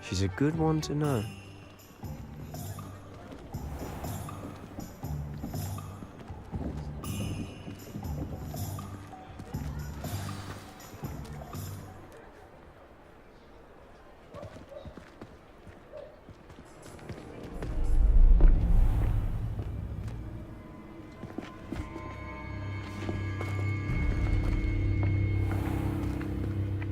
She's a good one to know.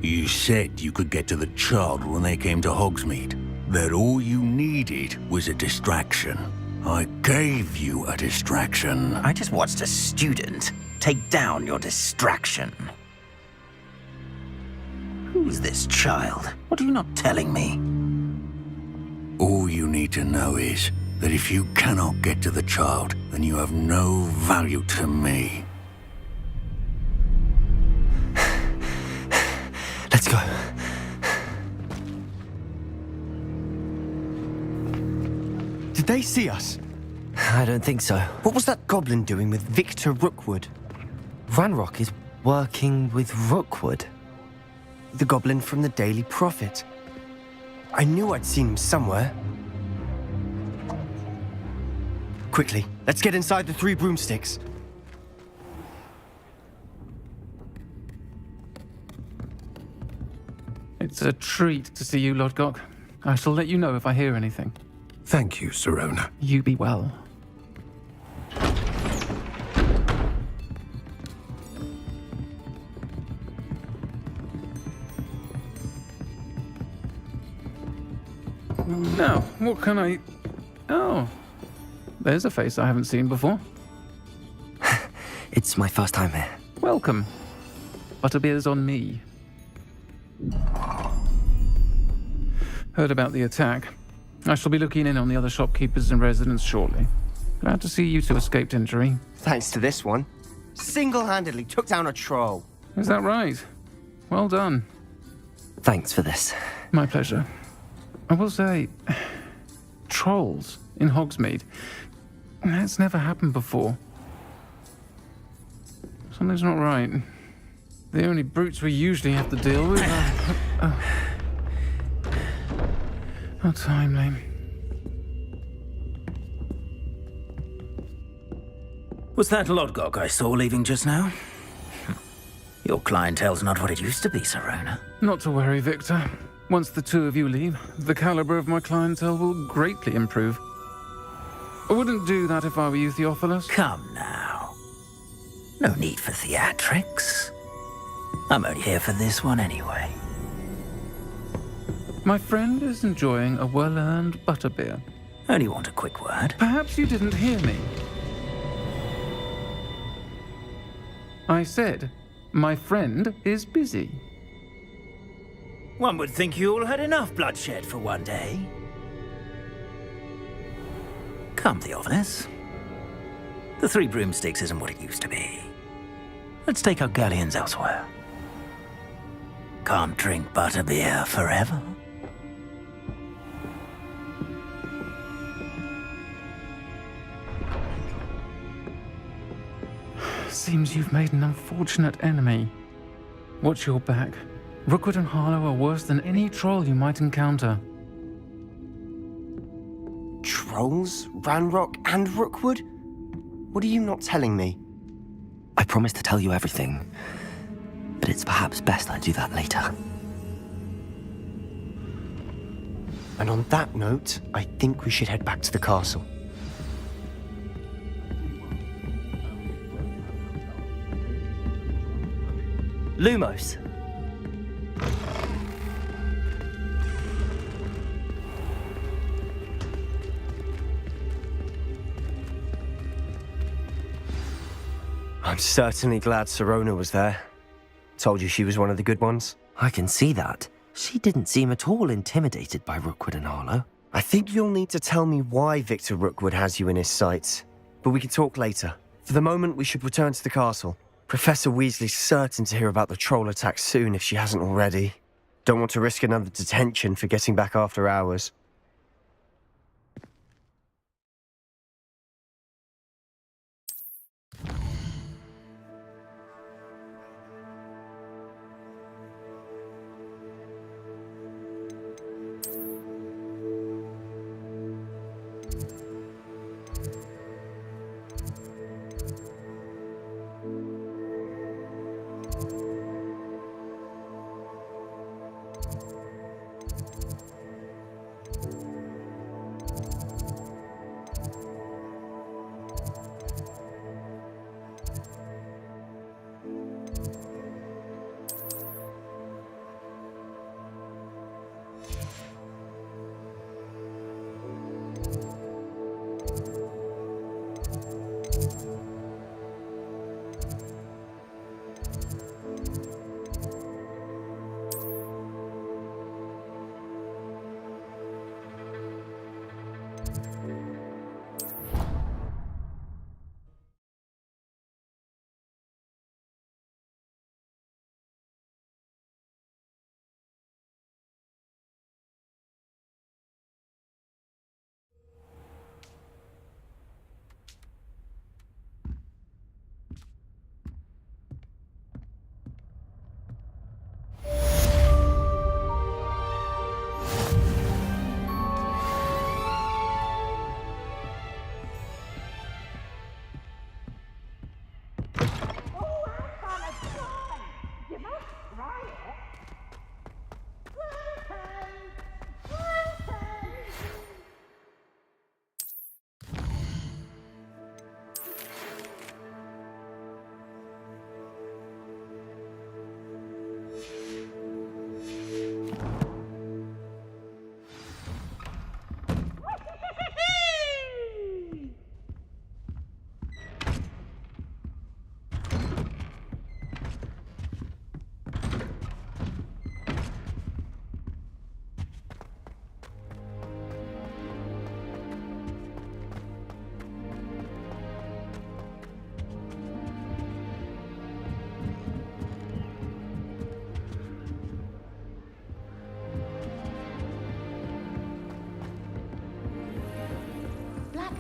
You said you could get to the child when they came to Hogsmeade. That all you needed was a distraction. I gave you a distraction. I just watched a student take down your distraction. Who's this child? What are you not telling me? All you need to know is that if you cannot get to the child, then you have no value to me. Let's go. Did they see us? I don't think so. What was that goblin doing with Victor Rookwood? Ranrock is working with Rookwood. The goblin from the Daily Prophet. I knew I'd seen him somewhere. Quickly, let's get inside the 3 broomsticks. It's a treat to see you, Lodgok. I shall let you know if I hear anything. Thank you, Sirona. You be well. Now, what can I... Oh, there's a face I haven't seen before. It's my first time here. Welcome. Butterbeer's on me. Heard about the attack. I shall be looking in on the other shopkeepers and residents shortly. Glad to see you two escaped injury. Thanks to this one. Single-handedly took down a troll. Is that right? Well done. Thanks for this. My pleasure. I will say, trolls in Hogsmeade. That's never happened before. Something's not right. The only brutes we usually have to deal with are... How timely. Was that Lodgok I saw leaving just now? Your clientele's not what it used to be, Sirona. Not to worry, Victor. Once the two of you leave, the caliber of my clientele will greatly improve. I wouldn't do that if I were you, Theophilus. Come now. No need for theatrics. I'm only here for this one anyway. My friend is enjoying a well-earned butterbeer. Only want a quick word. Perhaps you didn't hear me. I said, my friend is busy. One would think you all had enough bloodshed for one day. Come, Theophilus. The 3 broomsticks isn't what it used to be. Let's take our galleons elsewhere. Can't drink butterbeer forever. Seems you've made an unfortunate enemy. Watch your back. Rookwood and Harlow are worse than any troll you might encounter. Trolls? Ranrock and Rookwood? What are you not telling me? I promised to tell you everything, but it's perhaps best I do that later. And on that note, I think we should head back to the castle. Lumos. I'm certainly glad Sirona was there. Told you she was one of the good ones. I can see that. She didn't seem at all intimidated by Rookwood and Harlow. I think you'll need to tell me why Victor Rookwood has you in his sights. But we can talk later. For the moment, we should return to the castle. Professor Weasley's certain to hear about the troll attack soon if she hasn't already. Don't want to risk another detention for getting back after hours.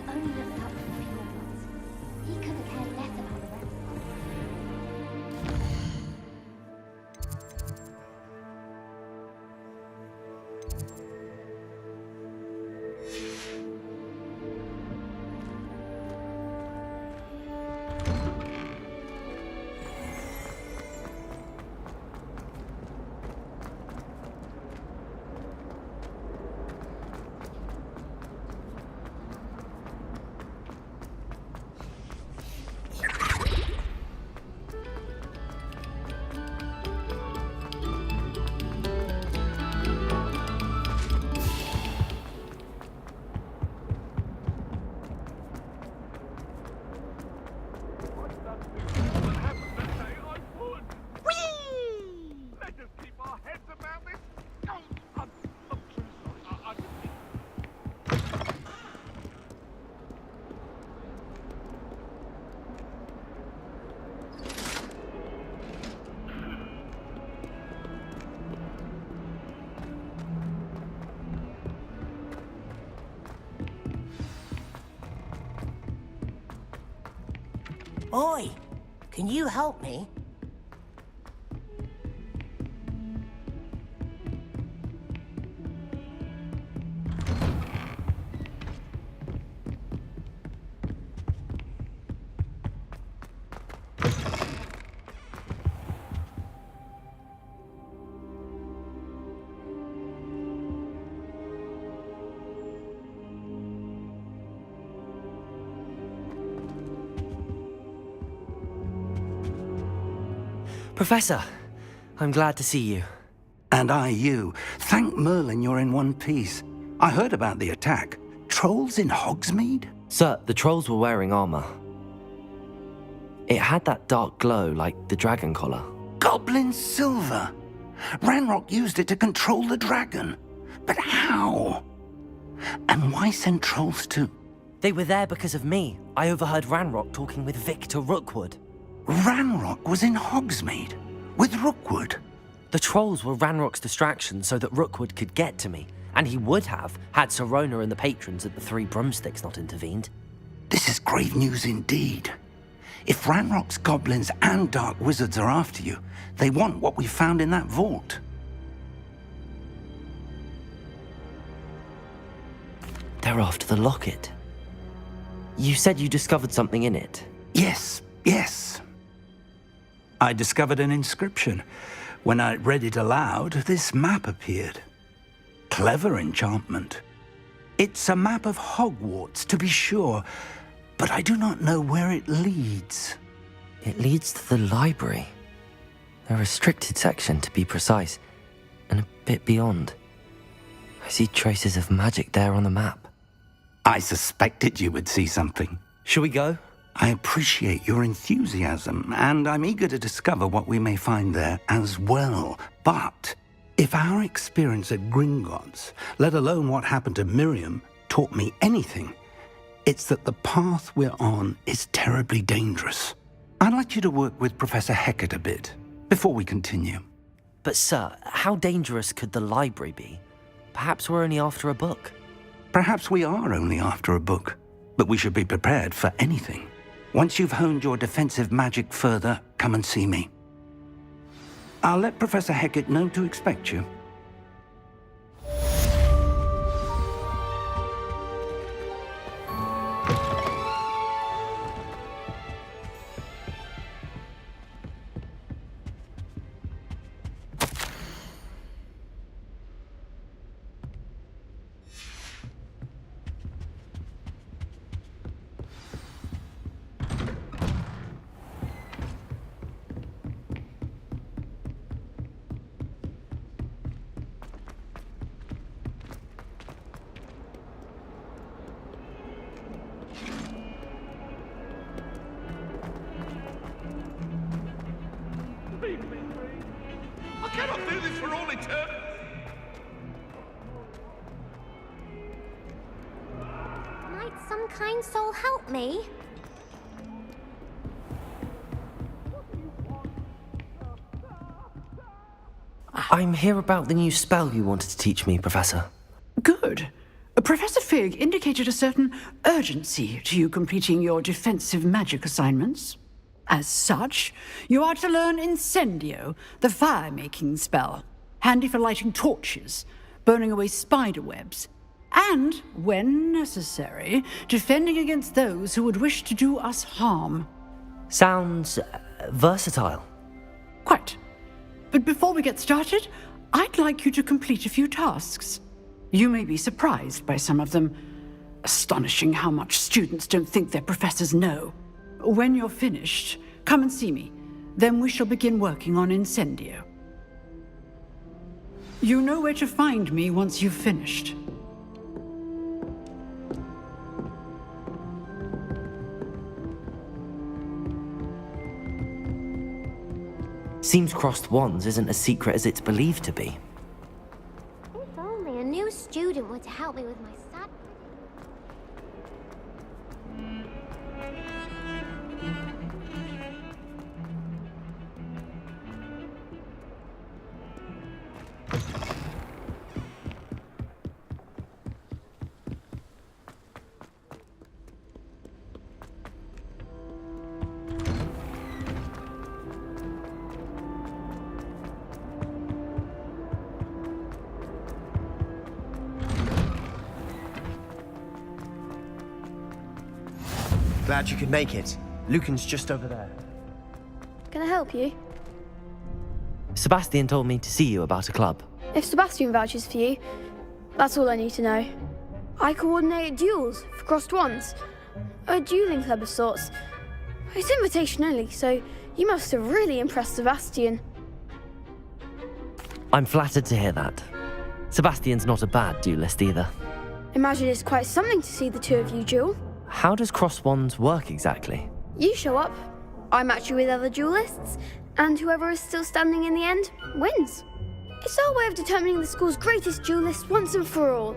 only looked up for the pure ones. He couldn't care less about the rest. Oi! Can you help me? Professor, I'm glad to see you. And I you. Thank Merlin you're in one piece. I heard about the attack. Trolls in Hogsmeade? Sir, the trolls were wearing armor. It had that dark glow like the dragon collar. Goblin silver! Ranrock used it to control the dragon. But how? And why send trolls to... They were there because of me. I overheard Ranrock talking with Victor Rookwood. Ranrock was in Hogsmeade? With Rookwood? The trolls were Ranrock's distraction so that Rookwood could get to me, and he would have had Sirona and the patrons at the Three Broomsticks not intervened. This is grave news indeed. If Ranrock's goblins and dark wizards are after you, they want what we found in that vault. They're after the locket. You said you discovered something in it. Yes. I discovered an inscription. When I read it aloud, this map appeared. Clever enchantment. It's a map of Hogwarts, to be sure, but I do not know where it leads. It leads to the library. A restricted section, to be precise, and a bit beyond. I see traces of magic there on the map. I suspected you would see something. Shall we go? I appreciate your enthusiasm, and I'm eager to discover what we may find there as well. But if our experience at Gringotts, let alone what happened to Miriam, taught me anything, it's that the path we're on is terribly dangerous. I'd like you to work with Professor Hecat a bit before we continue. But sir, how dangerous could the library be? Perhaps we're only after a book. Perhaps we are only after a book, but we should be prepared for anything. Once you've honed your defensive magic further, come and see me. I'll let Professor Hecat know to expect you. I cannot do this for all eternity. Might some kind soul help me? I'm here about the new spell you wanted to teach me, Professor. Good. Professor Fig indicated a certain urgency to you completing your defensive magic assignments. As such, you are to learn Incendio, the fire-making spell, handy for lighting torches, burning away spider webs, and, when necessary, defending against those who would wish to do us harm. Sounds versatile. Quite. But before we get started, I'd like you to complete a few tasks. You may be surprised by some of them. Astonishing how much students don't think their professors know. When you're finished, come and see me. Then we shall begin working on Incendio. You know where to find me once you've finished. Seems crossed wands isn't as secret as it's believed to be. If only a new student were to help me with my sad. Glad you could make it. Lucan's just over there. Can I help you? Sebastian told me to see you about a club. If Sebastian vouches for you, that's all I need to know. I coordinate duels for crossed wands. A dueling club of sorts. It's invitation only, so you must have really impressed Sebastian. I'm flattered to hear that. Sebastian's not a bad duelist either. Imagine it's quite something to see the two of you duel. How does crossed wands work exactly? You show up, I match you with other duelists, and whoever is still standing in the end wins. It's our way of determining the school's greatest duelist once and for all.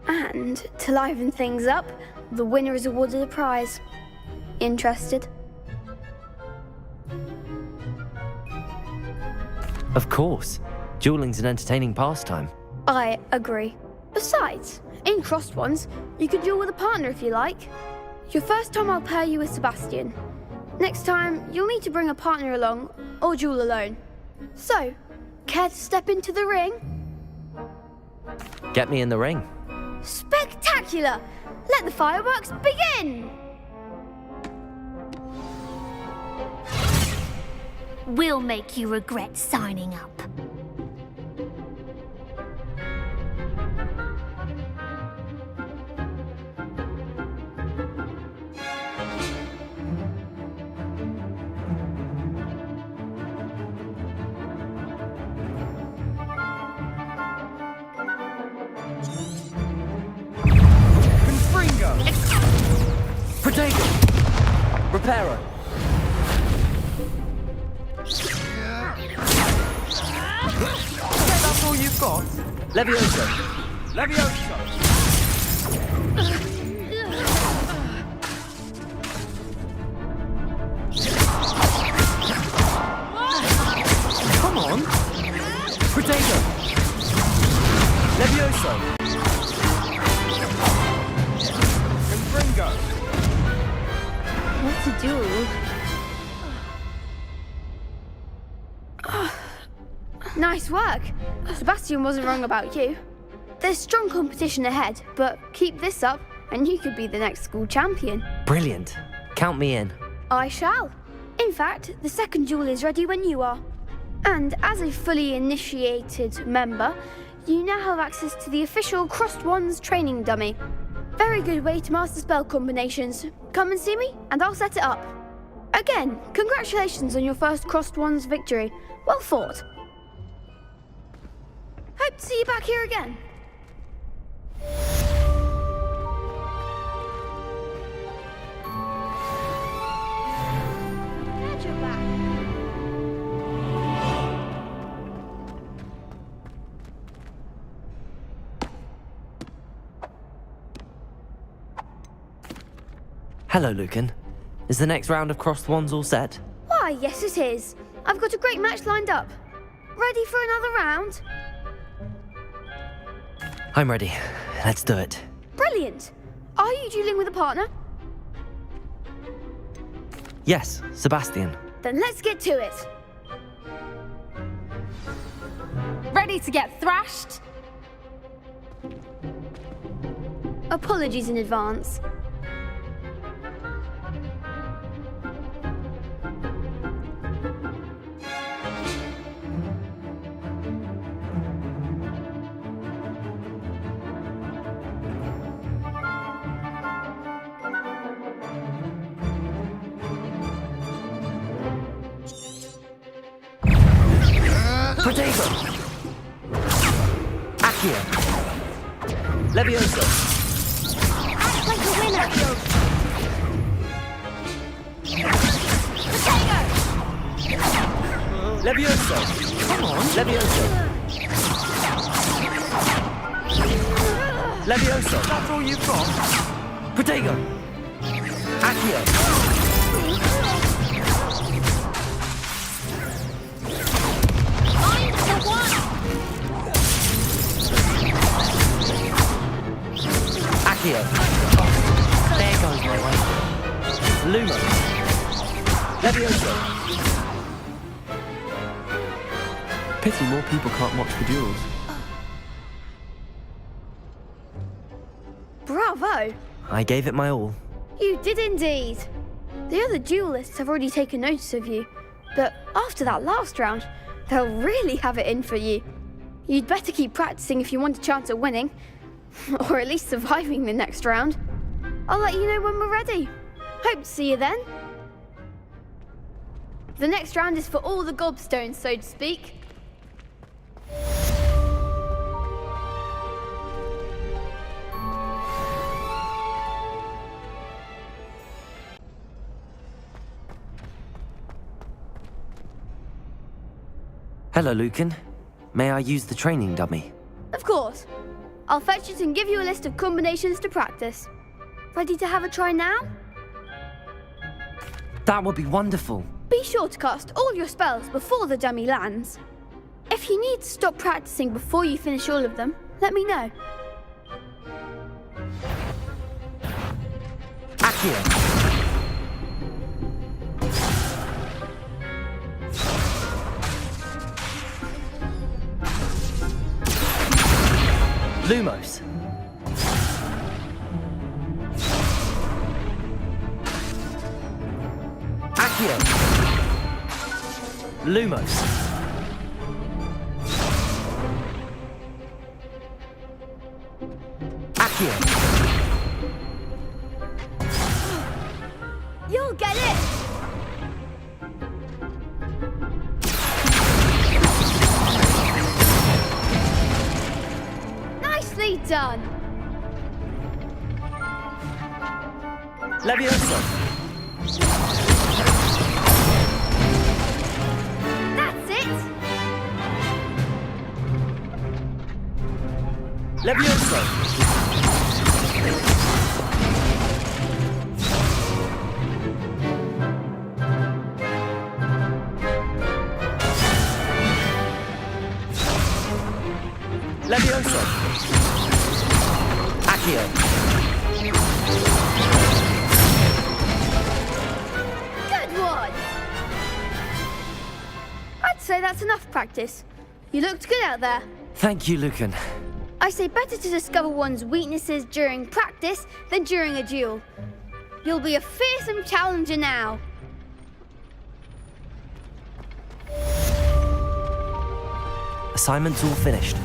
And to liven things up, the winner is awarded a prize. Interested? Of course. Dueling's an entertaining pastime. I agree. Besides, in crossed ones, you can duel with a partner if you like. Your first time I'll pair you with Sebastian. Next time, you'll need to bring a partner along, or duel alone. So, care to step into the ring? Get me in the ring. Spectacular! Let the fireworks begin! We'll make you regret signing up. Protego! Reparo! That's all you've got? Levioso! Levioso! Come on! Protego! Levioso! Confringo! What to do? Nice work. Sebastian wasn't wrong about you. There's strong competition ahead, but keep this up and you could be the next school champion. Brilliant. Count me in. I shall. In fact, the second duel is ready when you are. And as a fully initiated member, you now have access to the official Crossed Wands training dummy. Very good way to master spell combinations. Come and see me, and I'll set it up. Again, congratulations on your first Crossed Wands victory. Well fought. Hope to see you back here again. Glad you're back. Hello, Lucan. Is the next round of crossed wands all set? Why, yes it is. I've got a great match lined up. Ready for another round? I'm ready. Let's do it. Brilliant! Are you dueling with a partner? Yes, Sebastian. Then let's get to it. Ready to get thrashed? Apologies in advance. Protego! Accio! Levioso! Act like a winner! Levioso! Come on! Levioso! Levioso! That's all you've got? Protego! Accio! I'm the one! Accio! There goes my way. Lumo! Levioso! Pity more people can't watch the duels. Bravo! I gave it my all. You did indeed. The other duelists have already taken notice of you, but after that last round, they'll really have it in for you. You'd better keep practicing if you want a chance at winning, or at least surviving the next round. I'll let you know when we're ready. Hope to see you then. The next round is for all the gobstones, so to speak. Hello, Lucan. May I use the training dummy? Of course. I'll fetch it and give you a list of combinations to practice. Ready to have a try now? That would be wonderful. Be sure to cast all your spells before the dummy lands. If you need to stop practicing before you finish all of them, let me know. Accio! Lumos! Accio! Lumos! Accio! You'll get it! Nicely done! Levioso! That's it! Levioso! Levioso! Accio! Good one! I'd say that's enough practice. You looked good out there. Thank you, Lucan. I say better to discover one's weaknesses during practice than during a duel. You'll be a fearsome challenger now. Assignment's all finished.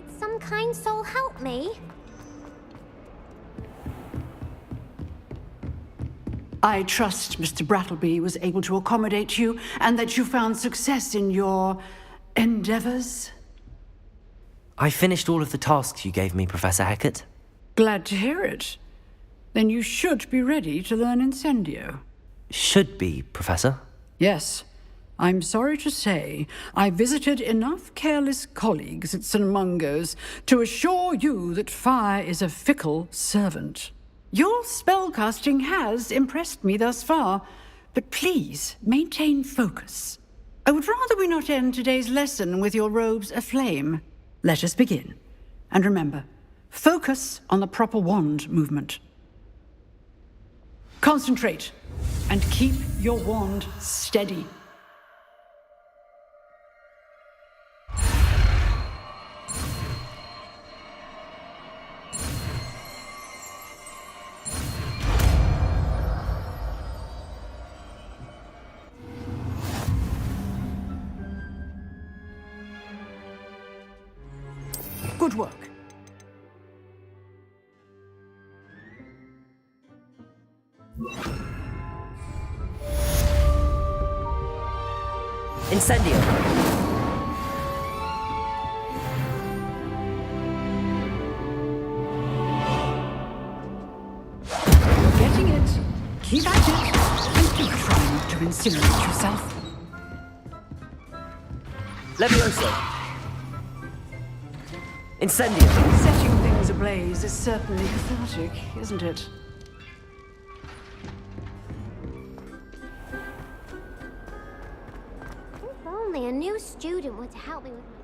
Might some kind soul help me? I trust Mr. Brattleby was able to accommodate you and that you found success in your endeavors. I finished all of the tasks you gave me, Professor Hecat. Glad to hear it. Then you should be ready to learn Incendio. Should be, Professor. Yes. I'm sorry to say, I visited enough careless colleagues at St. Mungo's to assure you that fire is a fickle servant. Your spellcasting has impressed me thus far, but please maintain focus. I would rather we not end today's lesson with your robes aflame. Let us begin. And remember, focus on the proper wand movement. Concentrate, and keep your wand steady. Good work. Incendio! You're getting it. Keep at it. And do try not to incinerate yourself. Levioso! Incendio! Setting things ablaze is certainly cathartic, isn't it? If only a new student were to help me with my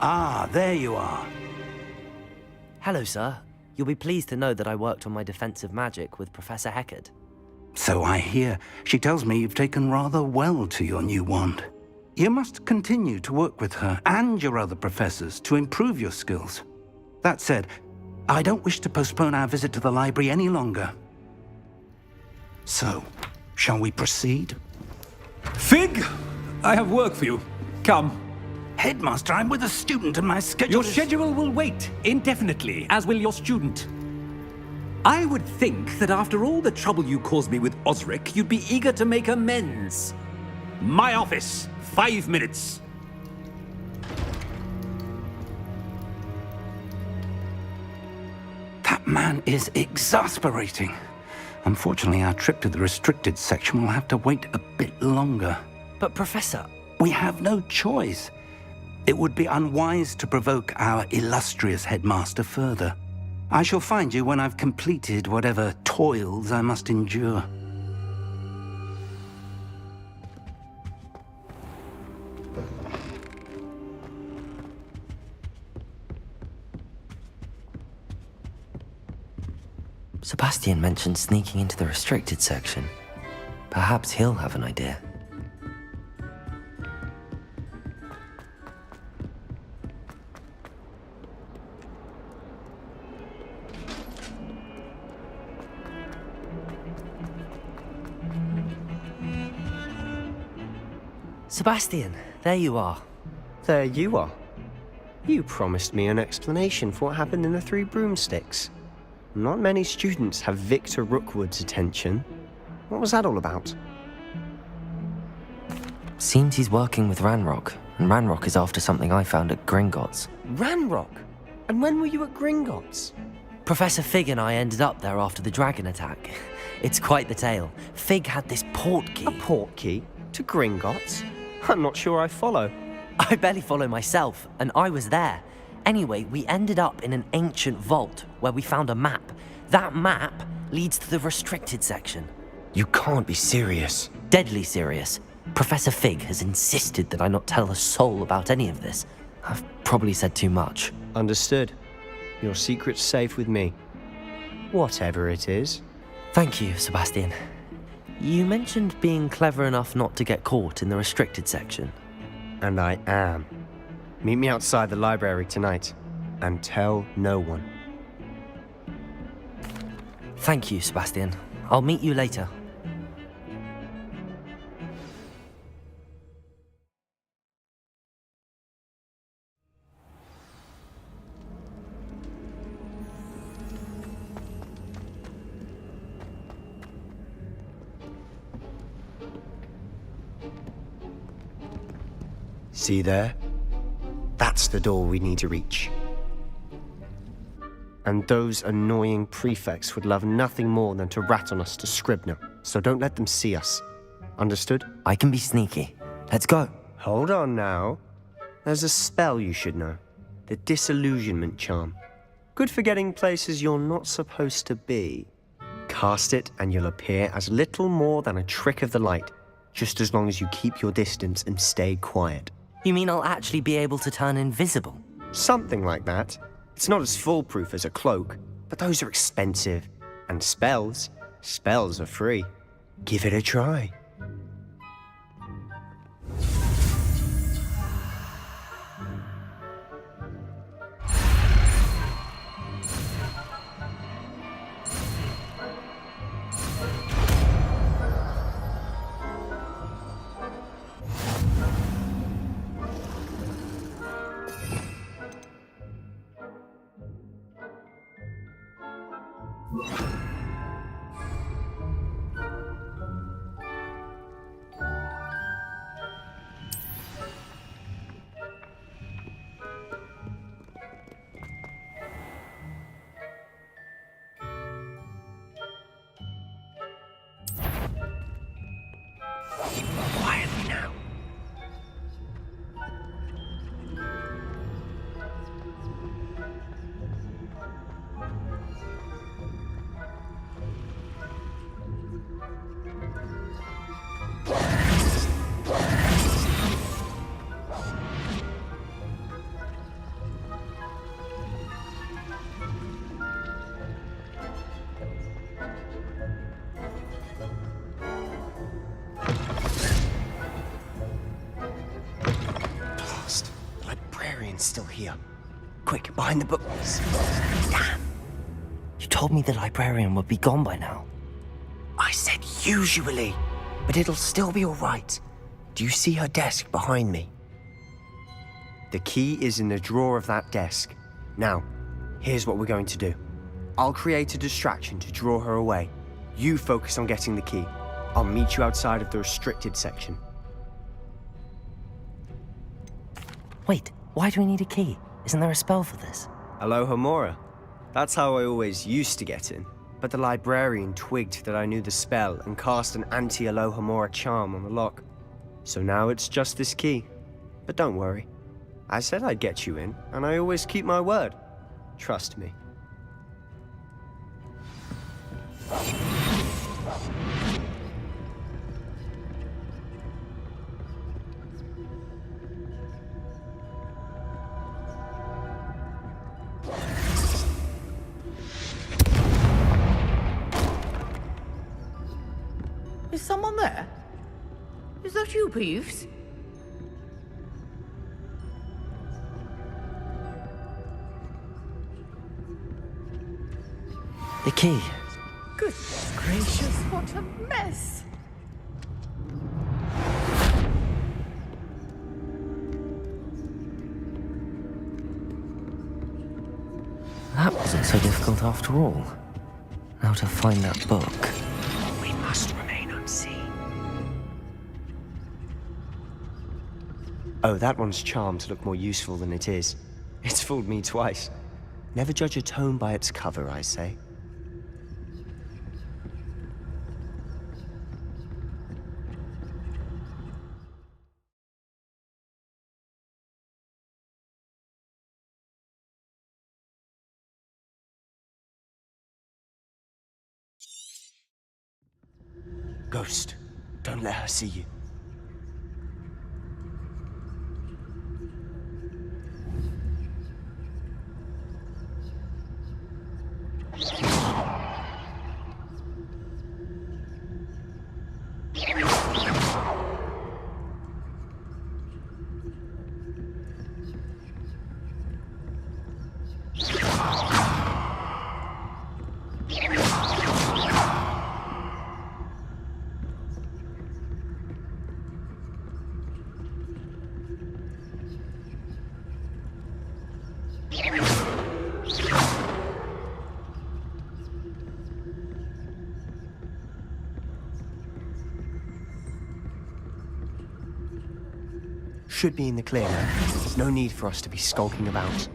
Ah, there you are. Hello, sir. You'll be pleased to know that I worked on my defensive magic with Professor Hecat. So I hear. She tells me you've taken rather well to your new wand. You must continue to work with her and your other professors to improve your skills. That said, I don't wish to postpone our visit to the library any longer. So, shall we proceed? Fig! I have work for you. Come. Headmaster, I'm with a student and my schedule Your schedule will wait indefinitely, as will your student. I would think that after all the trouble you caused me with Osric, you'd be eager to make amends. My office, 5 minutes. That man is exasperating. Unfortunately, our trip to the restricted section will have to wait a bit longer. But, Professor... We have no choice. It would be unwise to provoke our illustrious headmaster further. I shall find you when I've completed whatever toils I must endure. Sebastian mentioned sneaking into the restricted section. Perhaps he'll have an idea. Sebastian, there you are. There you are. You promised me an explanation for what happened in the Three Broomsticks. Not many students have Victor Rookwood's attention. What was that all about? Seems he's working with Ranrock, and Ranrock is after something I found at Gringotts. Ranrock? And when were you at Gringotts? Professor Fig and I ended up there after the dragon attack. It's quite the tale. Fig had this port key. A port key? To Gringotts? I'm not sure I follow. I barely follow myself, and I was there. Anyway, we ended up in an ancient vault where we found a map. That map leads to the restricted section. You can't be serious. Deadly serious. Professor Fig has insisted that I not tell a soul about any of this. I've probably said too much. Understood. Your secret's safe with me. Whatever it is. Thank you, Sebastian. You mentioned being clever enough not to get caught in the restricted section. And I am. Meet me outside the library tonight, and tell no one. Thank you, Sebastian. I'll meet you later. See there? That's the door we need to reach. And those annoying prefects would love nothing more than to rat on us to Scribner, so don't let them see us. Understood? I can be sneaky. Let's go. Hold on now. There's a spell you should know. The Disillusionment Charm. Good for getting places you're not supposed to be. Cast it and you'll appear as little more than a trick of the light, just as long as you keep your distance and stay quiet. You mean I'll actually be able to turn invisible? Something like that. It's not as foolproof as a cloak, but those are expensive. And spells are free. Give it a try. Quietly now. Still here. Quick, behind the books. Damn. You told me the librarian would be gone by now. I said usually, but it'll still be all right. Do you see her desk behind me? The key is in the drawer of that desk. Now, here's what we're going to do. I'll create a distraction to draw her away. You focus on getting the key. I'll meet you outside of the restricted section. Wait. Why do we need a key? Isn't there a spell for this? Alohomora. That's how I always used to get in. But the librarian twigged that I knew the spell and cast an anti-Alohomora charm on the lock. So now it's just this key. But don't worry. I said I'd get you in, and I always keep my word. Trust me. Is someone there? Is that you, Peeves? The key. Goodness gracious, what a mess! That wasn't so difficult after all. Now to find that book. We must remain unseen. Oh, that one's charmed to look more useful than it is. It's fooled me twice. Never judge a tome by its cover, I say. Ghost, don't let her see you. should be in the clear now. There's no need for us to be skulking about.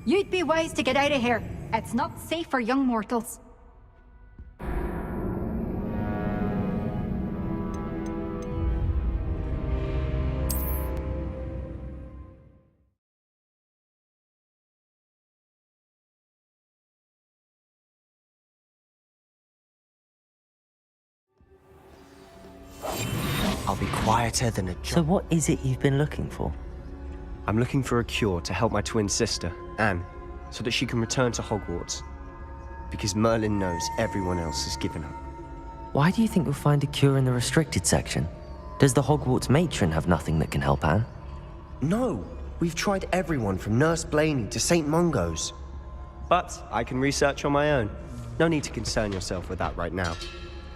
You'd be wise to get out of here. It's not safe for young mortals. I'll be quieter than a... So what is it you've been looking for? I'm looking for a cure to help my twin sister, Anne, so that she can return to Hogwarts. Because Merlin knows everyone else has given up. Why do you think you'll find a cure in the restricted section? Does the Hogwarts matron have nothing that can help Anne? No, we've tried everyone from Nurse Blaney to St. Mungo's. But I can research on my own. No need to concern yourself with that right now.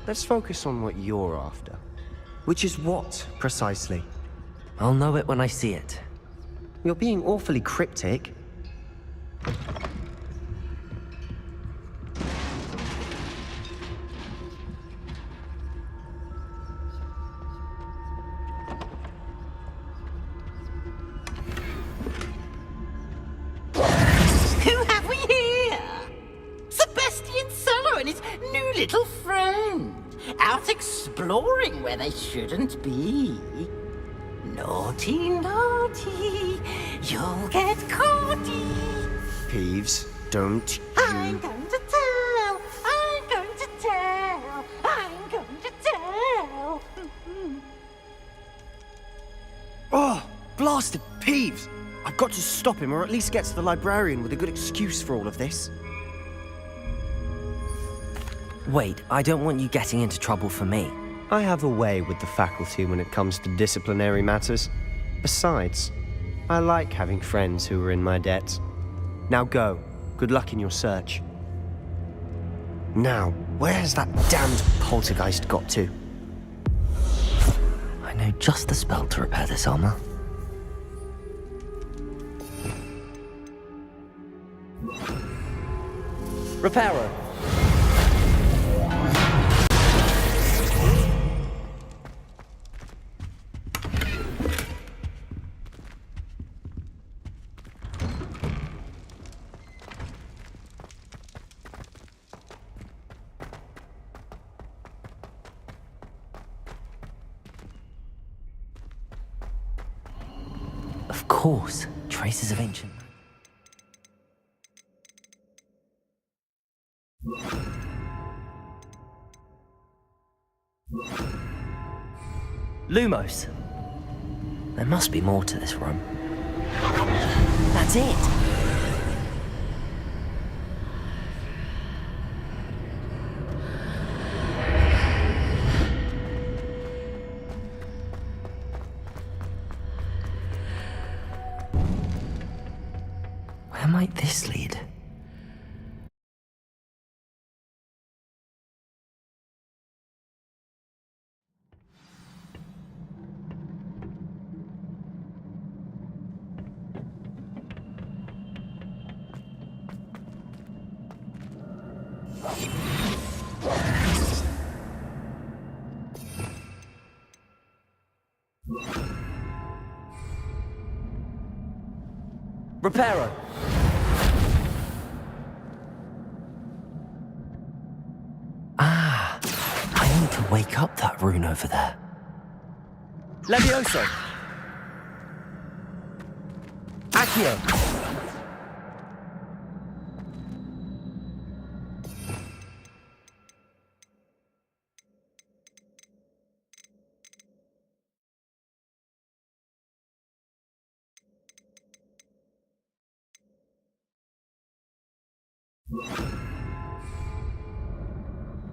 Let's focus on what you're after. Which is what, precisely? I'll know it when I see it. You're being awfully cryptic. Who have we here? Sebastian Solo and his new little friend. Out exploring where they shouldn't be. Naughty, naughty, you'll get caughty. Peeves, don't you... I'm going to tell, I'm going to tell, I'm going to tell. Oh, blasted Peeves! I've got to stop him, or at least get to the librarian with a good excuse for all of this. Wait, I don't want you getting into trouble for me. I have a way with the faculty when it comes to disciplinary matters. Besides, I like having friends who are in my debt. Now go. Good luck in your search. Now, where has that damned poltergeist got to? I know just the spell to repair this armor. Reparo. Of course, traces of ancient... Lumos. There must be more to this room. That's it! Where might this lead? Reparo. Ah, I need to wake up that rune over there. Levioso! Accio!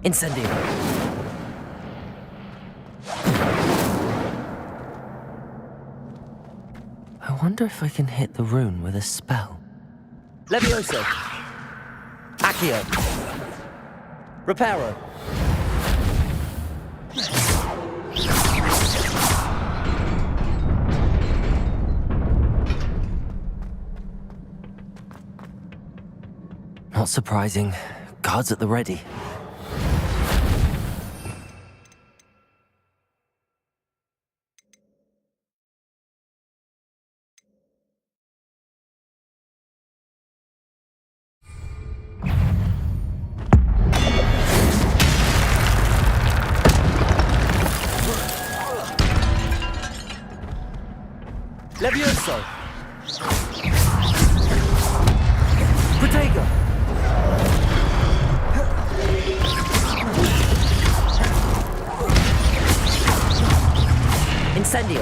Incendio. I wonder if I can hit the rune with a spell. Levioso! Accio. Reparo. Not surprising. Guards at the ready. Levioso! Protego! Incendio!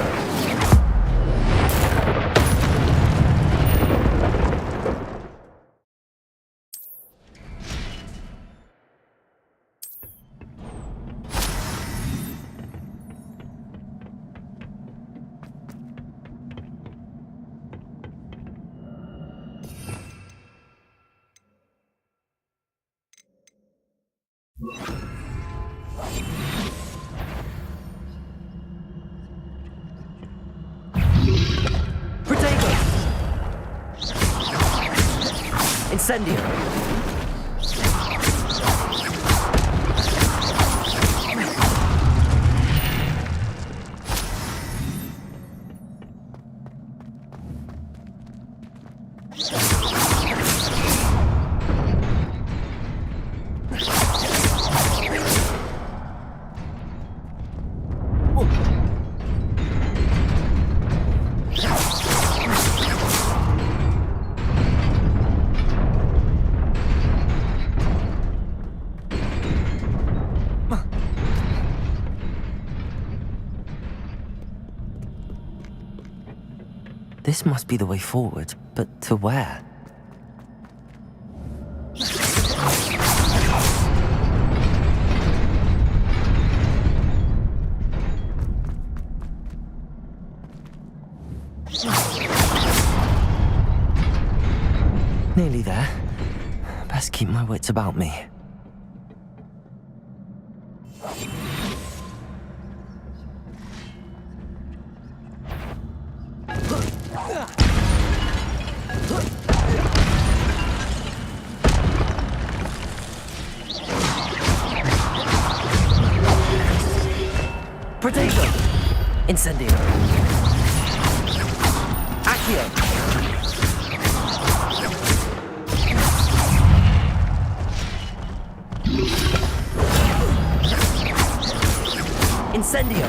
Protego! Incendio! This must be the way forward, but to where? Nearly there. Best keep my wits about me. Protego! Incendio! Accio! Incendio!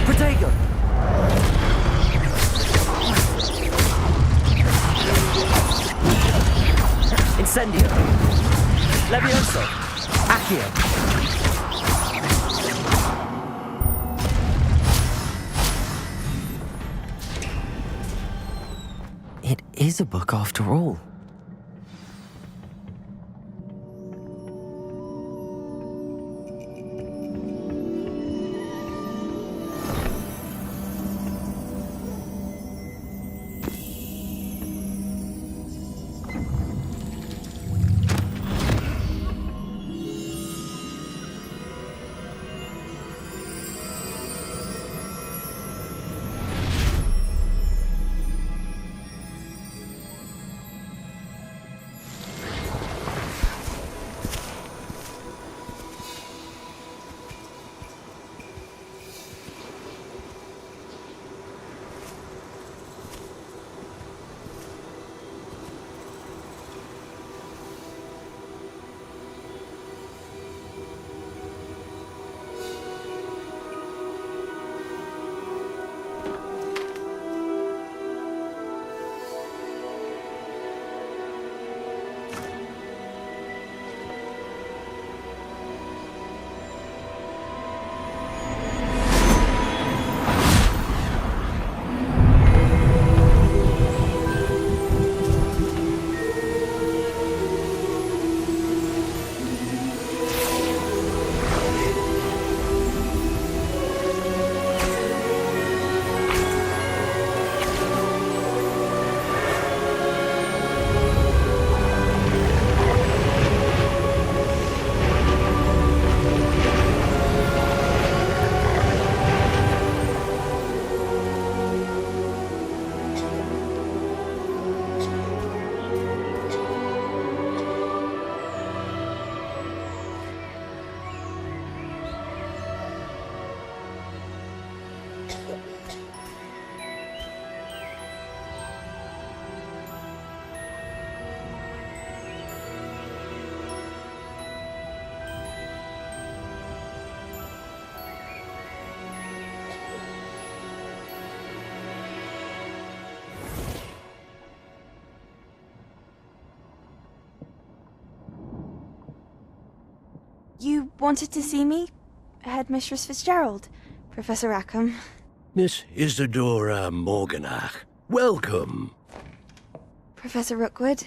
Protego! Incendio! Levioso! Accio! It is a book after all. You wanted to see me? Headmistress Fitzgerald, Professor Rackham. Miss Isadora Morganach, welcome. Professor Rookwood,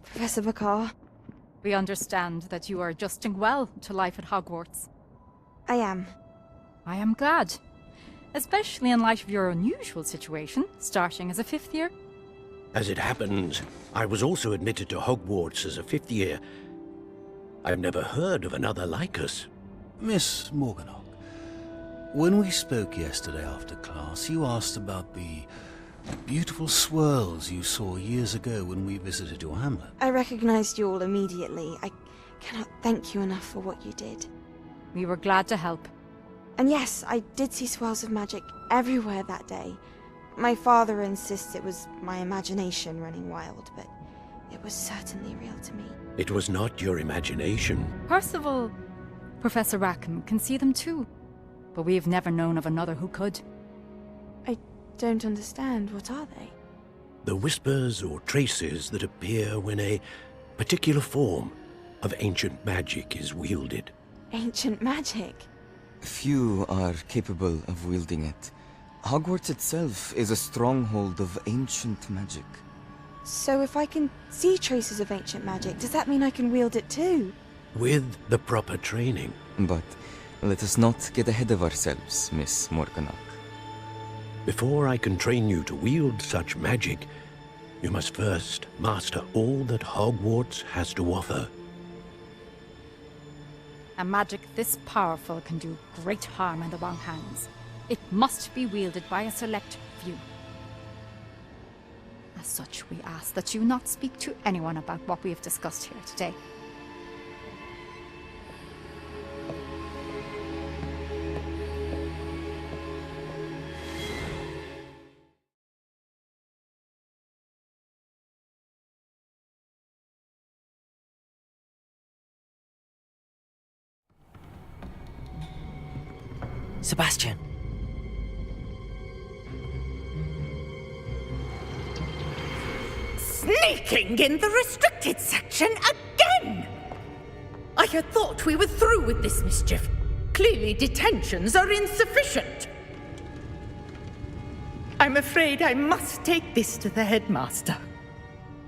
Professor Bakar. We understand that you are adjusting well to life at Hogwarts. I am. I am glad. Especially in light of your unusual situation, starting as a 5th year. As it happens, I was also admitted to Hogwarts as a 5th year. I've never heard of another like us. Miss Morganach, when we spoke yesterday after class, you asked about the beautiful swirls you saw years ago when we visited your hamlet. I recognized you all immediately. I cannot thank you enough for what you did. We were glad to help. And yes, I did see swirls of magic everywhere that day. My father insists it was my imagination running wild, but it was certainly real to me. It was not your imagination. Percival, Professor Rackham can see them too. But we have never known of another who could. I don't understand. What are they? The whispers or traces that appear when a particular form of ancient magic is wielded. Ancient magic? Few are capable of wielding it. Hogwarts itself is a stronghold of ancient magic. So if I can see traces of ancient magic, does that mean I can wield it too? With the proper training. But let us not get ahead of ourselves, Miss Morganach. Before I can train you to wield such magic, you must first master all that Hogwarts has to offer. A magic this powerful can do great harm in the wrong hands. It must be wielded by a select few. As such, we ask that you not speak to anyone about what we have discussed here today. Sebastian! Sneaking in the restricted section again! I had thought we were through with this mischief. Clearly detentions are insufficient. I'm afraid I must take this to the headmaster.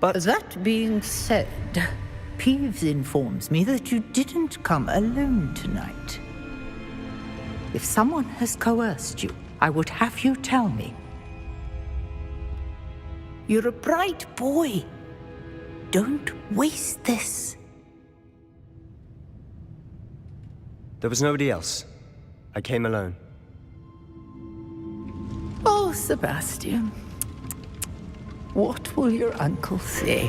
But that being said, Peeves informs me that you didn't come alone tonight. If someone has coerced you, I would have you tell me. You're a bright boy. Don't waste this. There was nobody else. I came alone. Oh, Sebastian. What will your uncle say?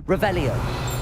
Revelio.